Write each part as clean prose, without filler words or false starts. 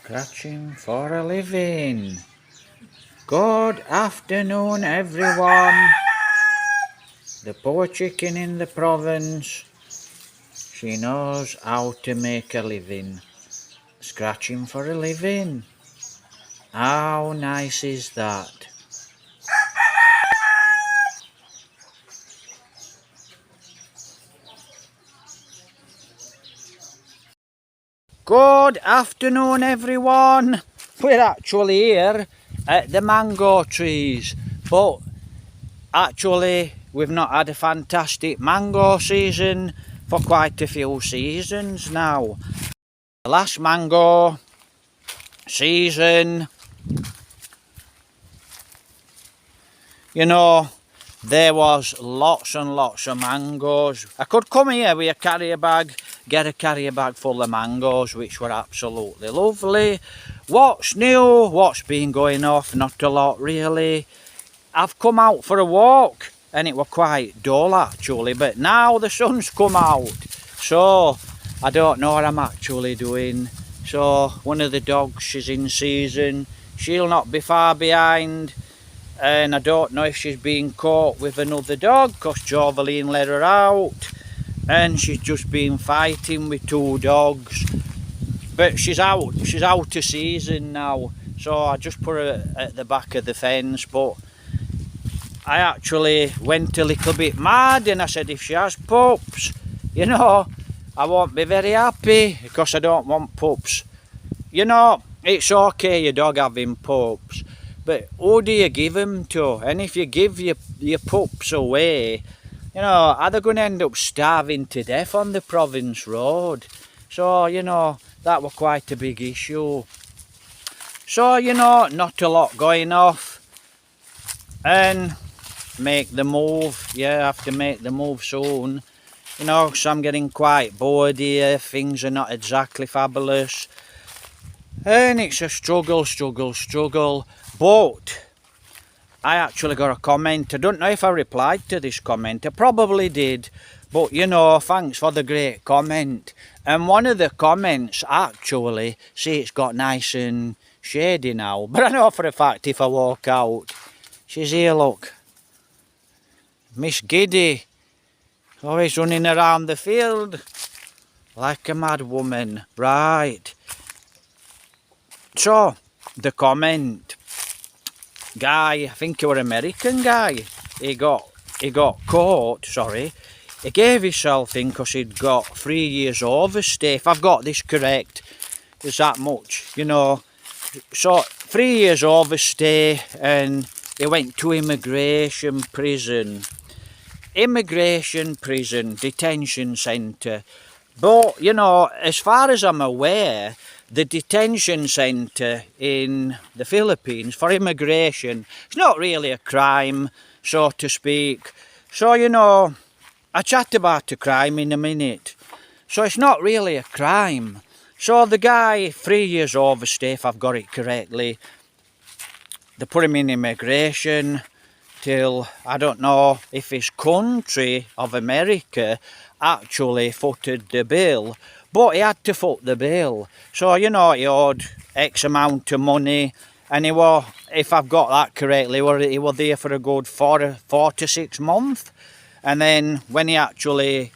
Scratching for a living. Good afternoon, everyone. The poor chicken in the province. She knows how to make a living. Scratching for a living. How nice is that? Good afternoon, everyone. We're actually here at the mango trees, but actually we've not had a fantastic mango season for quite a few seasons now. The last mango season, there was lots and lots of mangoes. I could come here with a carrier bag, get a carrier bag full of mangoes, which were absolutely lovely. What's new? What's been going off? Not a lot really. I've come out for a walk and it was quite dull actually, but now the sun's come out, so I don't know what I'm actually doing. So one of the dogs, she's in season, she'll not be far behind. And I don't know if she's been caught with another dog because Joveline let her out and she's just been fighting with two dogs, but she's out of season now, so I just put her at the back of the fence. But I actually went a little bit mad and I said, if she has pups, I won't be very happy because I don't want pups. It's okay your dog having pups, but who do you give them to? And if you give your pups away, are they going to end up starving to death on the province road? So, that was quite a big issue. So, not a lot going off. And make the move. Yeah, I have to make the move soon. So I'm getting quite bored here. Things are not exactly fabulous. And it's a struggle. But I actually got a comment. I don't know if I replied to this comment. I probably did. But, thanks for the great comment. And one of the comments actually, see, it's got nice and shady now. But I know for a fact if I walk out, she's here, look. Miss Giddy. Always running around the field like a mad woman. Right. So, the comment. Guy, I think he was an American guy. He got caught, sorry. He gave himself in because he'd got 3 years overstay. If I've got this correct, there's that much, So 3 years overstay and he went to immigration prison. Detention centre. But, as far as I'm aware, the detention centre in the Philippines for immigration, it's not really a crime, so to speak. So, I chat about a crime in a minute. So it's not really a crime. So the guy, 3 years overstay, if I've got it correctly, they put him in immigration till, I don't know if his country of America actually footed the bill, but he had to foot the bill. So, he owed X amount of money, and he was, if I've got that correctly, he was there for a good 4 to 6 months. And then when he actually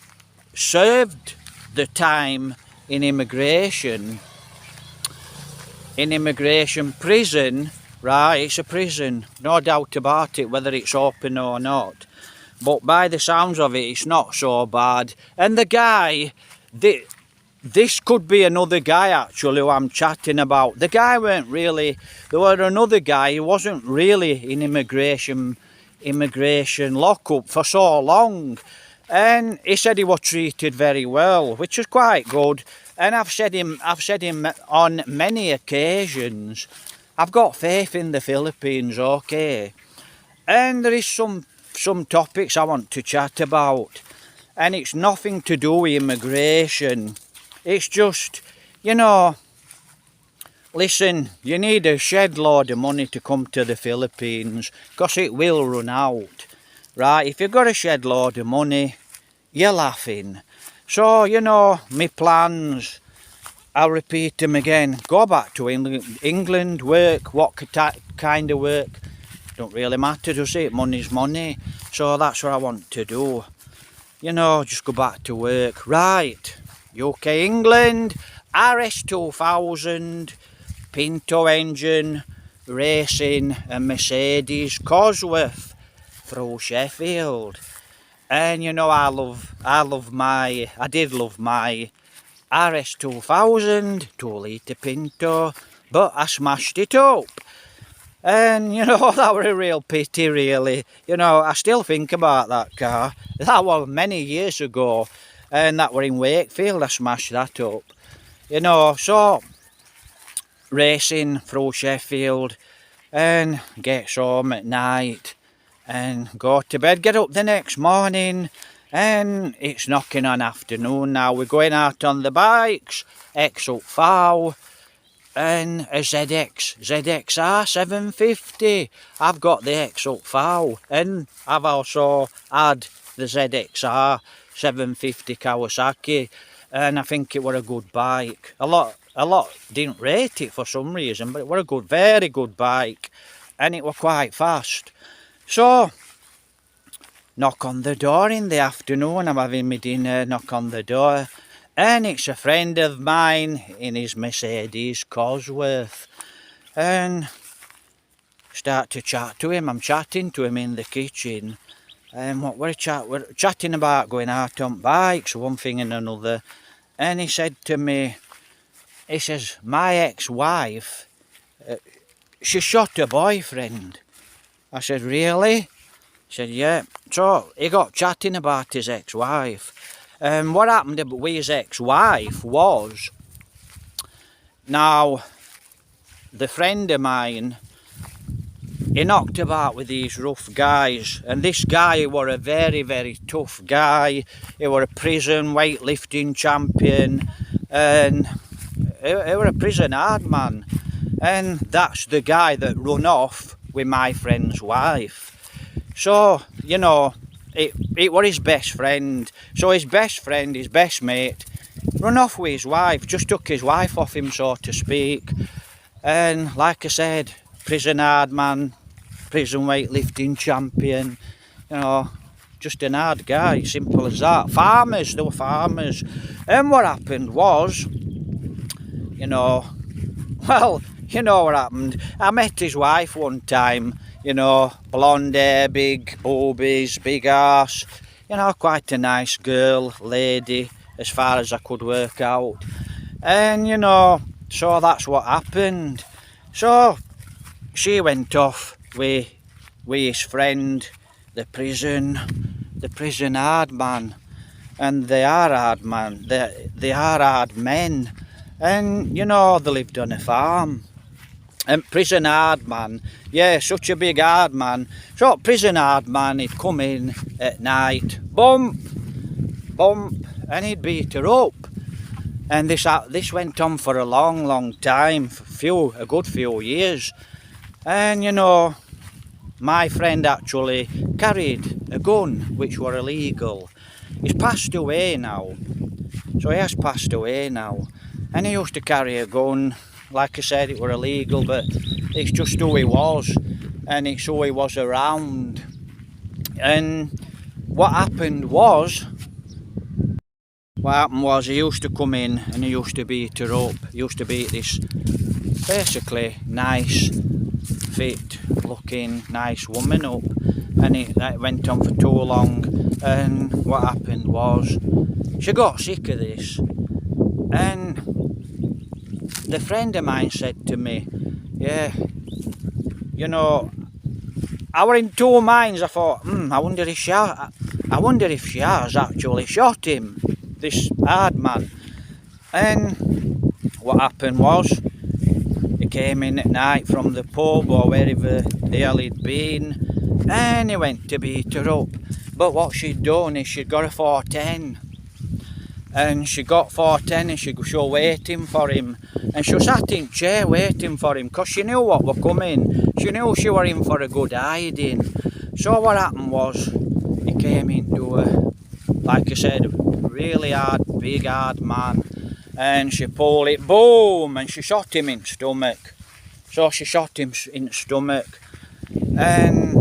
served the time in immigration prison, right, it's a prison, no doubt about it, whether it's open or not. But by the sounds of it, it's not so bad. And the guy, this could be another guy actually who I'm chatting about. The guy weren't really, there was another guy who wasn't really in immigration lockup for so long. And he said he was treated very well, which is quite good. And I've said him on many occasions, I've got faith in the Philippines, okay. And there is some topics I want to chat about. And it's nothing to do with immigration. It's just, listen, you need a shed load of money to come to the Philippines because it will run out. Right, if you've got a shed load of money, you're laughing. So, my plans, I'll repeat them again. Go back to England, work, what kind of work. Don't really matter, does it? Money's money. So that's what I want to do. You know, just go back to work. Right, UK, England, RS2000, Pinto engine, racing, and Mercedes Cosworth through Sheffield. And you know, I did love my RS2000 2-litre Pinto, but I smashed it up. And you know, that were a real pity, really. You know, I still think about that car. That was many years ago, and that were in Wakefield. I smashed that up. You know, so racing through Sheffield, and get home at night, and go to bed. Get up the next morning, and it's knocking on afternoon now. We're going out on the bikes, X up Fow. And a ZXR 750. I've got the X up Fow, and I've also had the ZXR 750 Kawasaki, and I think it were a good bike. A lot didn't rate it for some reason, but it were a good, very good bike, and it were quite fast. So knock on the door in the afternoon. I'm having my dinner. Knock on the door. And it's a friend of mine in his Mercedes Cosworth. And start to chat to him. I'm chatting to him in the kitchen. And what we're chatting about going out on bikes, one thing and another. And he said to me, he says, my ex-wife, she shot her boyfriend. I said, really? He said, yeah. So he got chatting about his ex-wife. What happened with his ex-wife was, now, the friend of mine, he knocked about with these rough guys, and this guy were a very, very tough guy. He were a prison weightlifting champion, and he were a prison hard man. And that's the guy that run off with my friend's wife. So, you know, it were his best friend. So his best friend, his best mate, run off with his wife, just took his wife off him, so to speak. And like I said, prison hard man, prison weightlifting champion, you know, just an hard guy, simple as that. Farmers, they were farmers. And what happened was, you know, well, you know what happened. I met his wife one time. You know, blonde hair, big boobies, big arse. You know, quite a nice girl, lady, as far as I could work out. And, you know, so that's what happened. So, she went off with his friend, the prison hard man. And they are hard man, they are hard men. And, you know, they lived on a farm. And prison hard man, yeah, such a big hard man. So prison hard man, he'd come in at night, bump, and he'd beat her up. And this went on for a long time, a good few years. And you know, my friend actually carried a gun, which were illegal. He's passed away now, so he has passed away now. And he used to carry a gun. Like I said, it were illegal, but it's just who he was, and it's who he was around. And what happened was he used to come in and he used to beat her up. He used to beat this basically nice, fit looking, nice woman up, and that went on for too long. And what happened was, she got sick of this, and the friend of mine said to me, yeah, you know, I were in two minds. I thought, I wonder if she has actually shot him, this hard man. And what happened was, he came in at night from the pub or wherever the hell he'd been, and he went to beat her up. But what she'd done is she'd got a 410. And she got 410 and she was waiting for him. And she was sat in chair waiting for him, because she knew what were coming. She knew she were in for a good hiding. So what happened was, he came into her, like I said, really hard, big hard man. and she pulled it, boom, and she shot him in the stomach. So she shot him in the stomach, and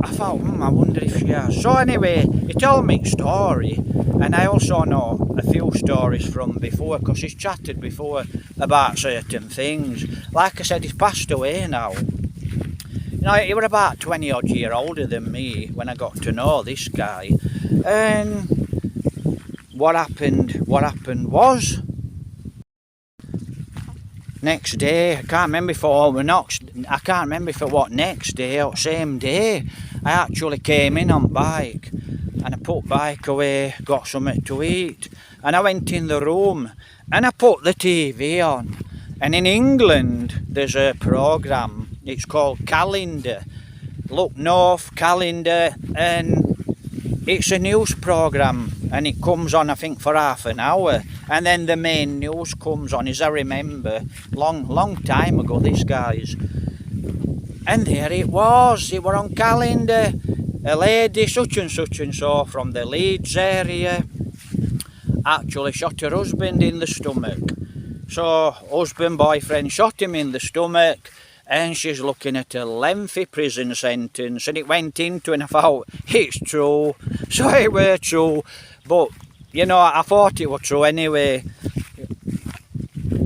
I thought, I wonder if she has. So anyway, he told me the story, and I also know a few stories from before, because he's chatted before about certain things. Like I said, he's passed away now. You know, he was about 20 odd years older than me when I got to know this guy. And what happened was, next day, I can't remember for what next day or same day, I actually came in on bike, and I put bike away, got something to eat, and I went in the room and I put the TV on. And in England there's a programme, it's called Calendar, Look North Calendar, and it's a news programme, and it comes on I think for half an hour, and then the main news comes on, as I remember, long time ago, this guy's. And there it was on Calendar, a lady such and so from the Leeds area actually shot her husband in the stomach. So husband, boyfriend shot him in the stomach, and she's looking at a lengthy prison sentence. And it went into, and I thought, it's true. So it were true, but you know, I thought it was true anyway,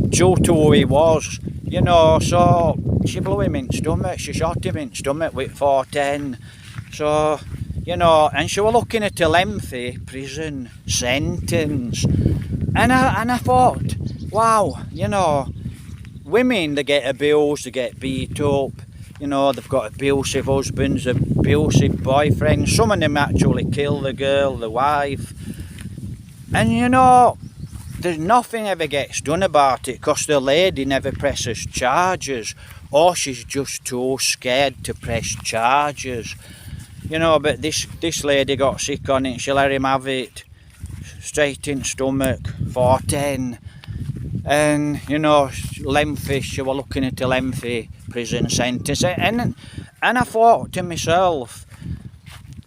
due to who he was, you know. So she blew him in the stomach, she shot him in the stomach with 410. So, you know, and she was looking at a lengthy prison sentence. And I thought, wow, you know, women, they get abused, they get beat up, you know, they've got abusive husbands, abusive boyfriends. Some of them actually kill the girl, the wife. And you know, there's nothing ever gets done about it, because the lady never presses charges, or she's just too scared to press charges. You know, but this lady got sick on it, she let him have it, straight in the stomach, 410. And you know, lengthy, she was looking at a lengthy prison sentence. And I thought to myself,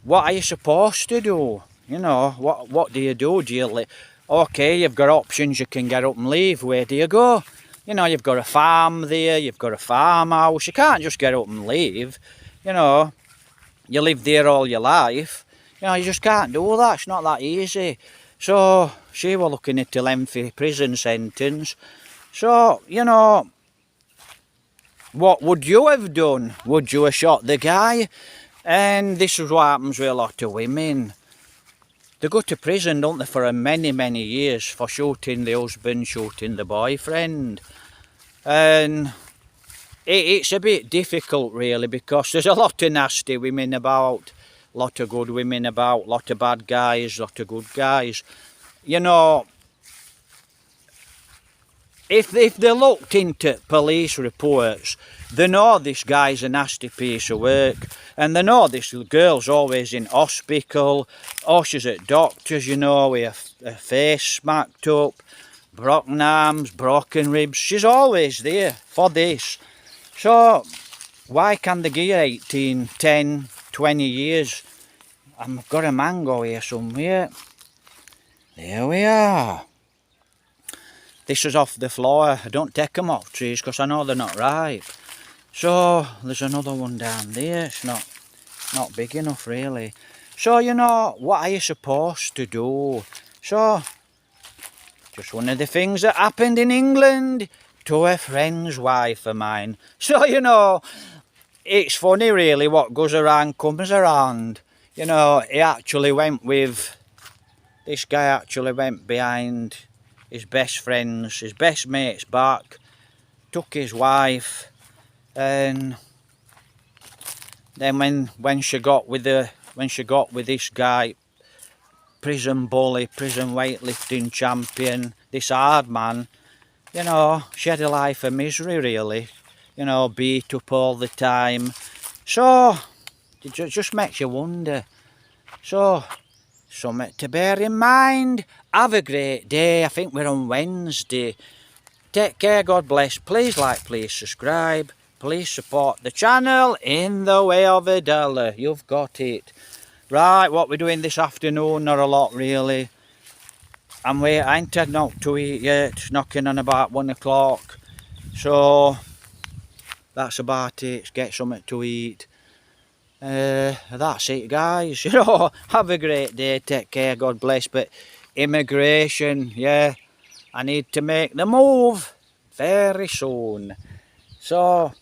what are you supposed to do? You know, what do you do? Do you okay, you've got options, you can get up and leave. Where do you go? You know, you've got a farm there, you've got a farmhouse, you can't just get up and leave. You know, you live there all your life. You know, you just can't do that, it's not that easy. So she was looking at a lengthy prison sentence. So, you know, what would you have done? Would you have shot the guy? And this is what happens with a lot of women. They go to prison, don't they, for many years for shooting the husband, shooting the boyfriend. And it's a bit difficult really, because there's a lot of nasty women about, a lot of good women about, a lot of bad guys, a lot of good guys. You know, if they looked into police reports, they know this guy's a nasty piece of work, and they know this girl's always in hospital, or she's at doctors, you know, with her face smacked up, broken arms, broken ribs. She's always there for this. So why can't they give her 18, 10, 20 years? I've got a mango here somewhere. There we are. This is off the floor. I don't take them off trees because I know they're not ripe. So there's another one down there. It's not big enough really. So, you know, what are you supposed to do? So, just one of the things that happened in England to a friend's wife of mine. So, you know, it's funny really, what goes around comes around. You know, this guy actually went behind his best friend's, his best mate's back, took his wife, and then when she got with this guy, prison bully, prison weightlifting champion, this hard man, you know, she had a life of misery really, you know, beat up all the time. So it just makes you wonder. So, something to bear in mind. Have a great day. I think we're on Wednesday. Take care, God bless. Please like, please subscribe. Please support the channel in the way of $1. You've got it. Right, what we're doing this afternoon, not a lot really. I'm waiting. I ain't had not to eat yet. It's knocking on about 1 o'clock. So that's about it. Get something to eat. That's it, guys. You know, have a great day. Take care. God bless. But immigration, yeah, I need to make the move very soon. So,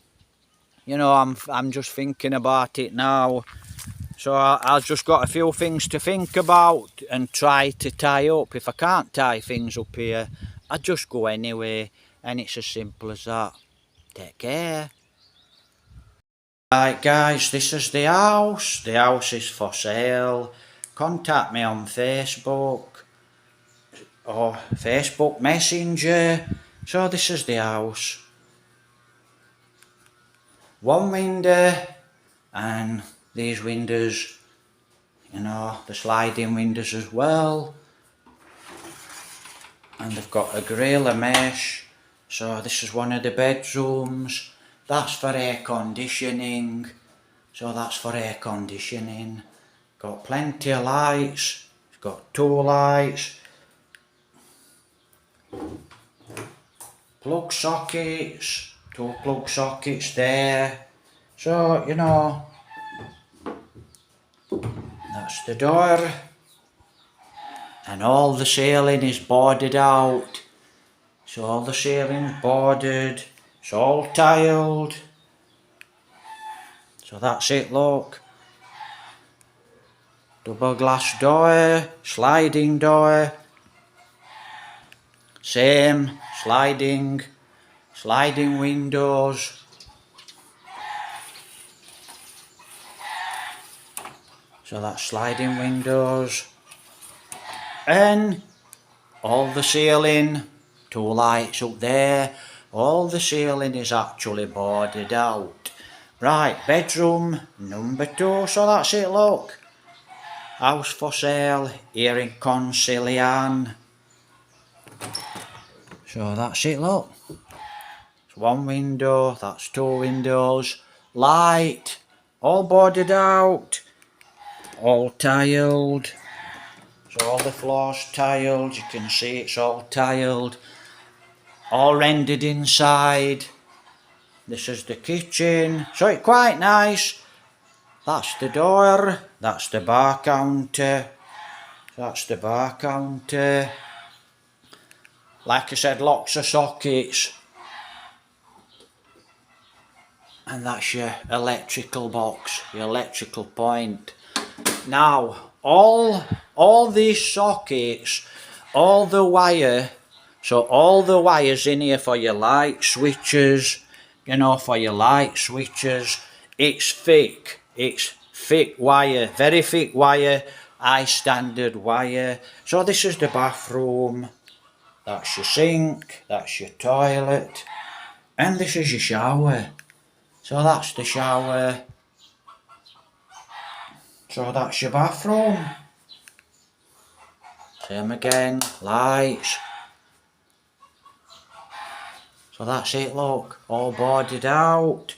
you know, I'm just thinking about it now. So I've just got a few things to think about and try to tie up. If I can't tie things up here, I just go anyway. And it's as simple as that. Take care. Right guys, this is the house. The house is for sale. Contact me on Facebook or Facebook Messenger. So this is the house. One window and these windows, you know, the sliding windows as well. And they've got a grill, a mesh. So this is one of the bedrooms. That's for air conditioning. So that's for air conditioning. Got plenty of lights. It's got 2 lights. Plug sockets. 2 plug sockets there. So, you know, that's the door. And all the ceiling is boarded out. So all the ceiling's boarded. It's all tiled. So that's it, look. Double glass door, sliding door. Same, sliding windows. So that's sliding windows. And all the ceiling, 2 lights up there. All the ceiling is actually boarded out. Right, bedroom number 2. So that's it, look. House for sale here in Concilian. So that's it, look. It's 1 window, that's 2 windows. Light, all boarded out. All tiled. So all the floors tiled, you can see it's all tiled. All rendered inside. This is the kitchen. So it's quite nice. That's the door. That's the bar counter. That's the bar counter. Like I said, lots of sockets. And that's your electrical box, your electrical point. Now, all these sockets, all the wire, so all the wires in here for your light switches, you know, for your light switches, it's thick wire, very thick wire, high standard wire. So this is the bathroom, that's your sink, that's your toilet, and this is your shower. So that's the shower. So that's your bathroom. Same again, lights. So that's it, look, all boarded out.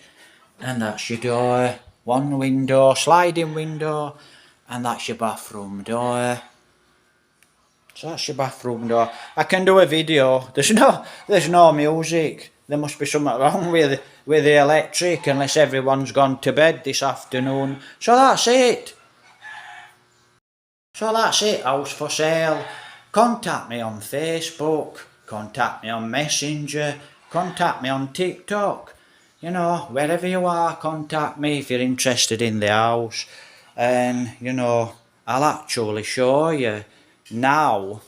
And that's your door. 1 window, sliding window, and that's your bathroom door. So that's your bathroom door. I can do a video. There's no music. There must be something wrong with the electric unless everyone's gone to bed this afternoon. So that's it. So that's it, house for sale. Contact me on Facebook, contact me on Messenger, contact me on TikTok. You know, wherever you are, contact me if you're interested in the house. And, you know, I'll actually show you now.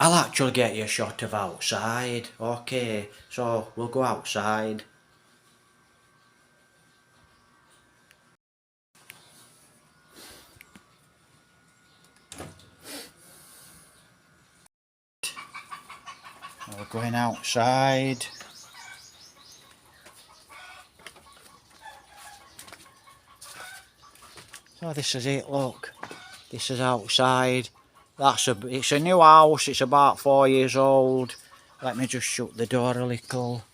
I'll actually get you a shot of outside. Okay, so we'll go outside. We're going outside. So this is it, look. This is outside. It's a new house, it's about 4 years old. Let me just shut the door a little.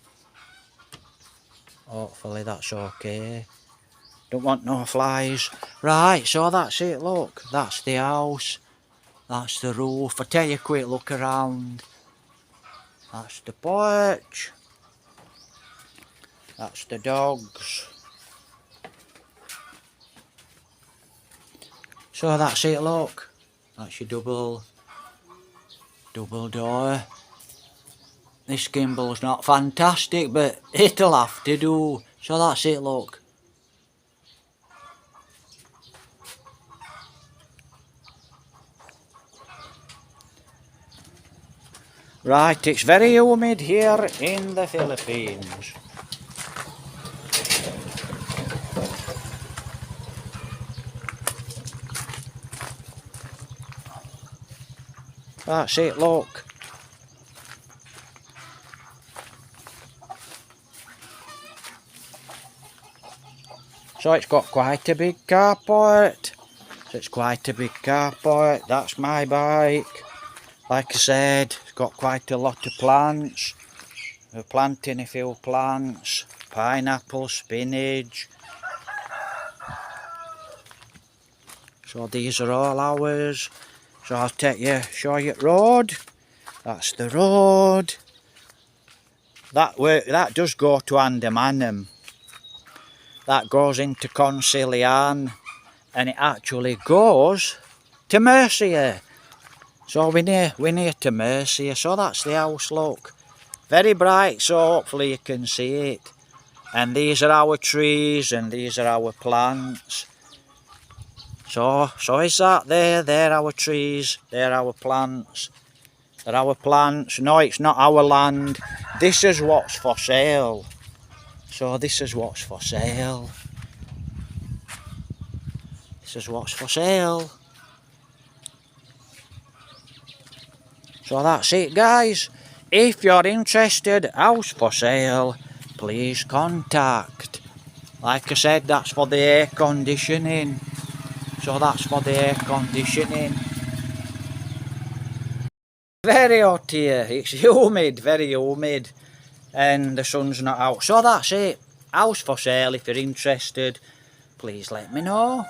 Hopefully that's okay. Don't want no flies. Right, so that's it, look. That's the house. That's the roof. I tell you, quick look around. That's the porch. That's the dogs. So that's it, look. That's your double door. This gimbal's not fantastic, but it'll have to do. So that's it, look. Right, it's very humid here in the Philippines. That's it, look. So it's got quite a big carport. That's my bike. Like I said, it's got quite a lot of plants. We're planting a few plants. Pineapple, spinach. So these are all ours. So I'll show you the road. That's the road. That does go to Andamanum. That goes into Concilian, and it actually goes to Mercia. So we're near to Mercia. So that's the house, look. Very bright, so hopefully you can see it. And these are our trees, and these are our plants. So is that there? They're our trees, they're our plants. They're our plants. No, it's not our land. This is what's for sale. So this is what's for sale. This is what's for sale. So that's it, guys. If you're interested, house for sale, please contact. Like I said, that's for the air conditioning. So that's for the air conditioning. Very hot here. It's humid, very humid. And the sun's not out. So that's it. House for sale. If you're interested, please let me know.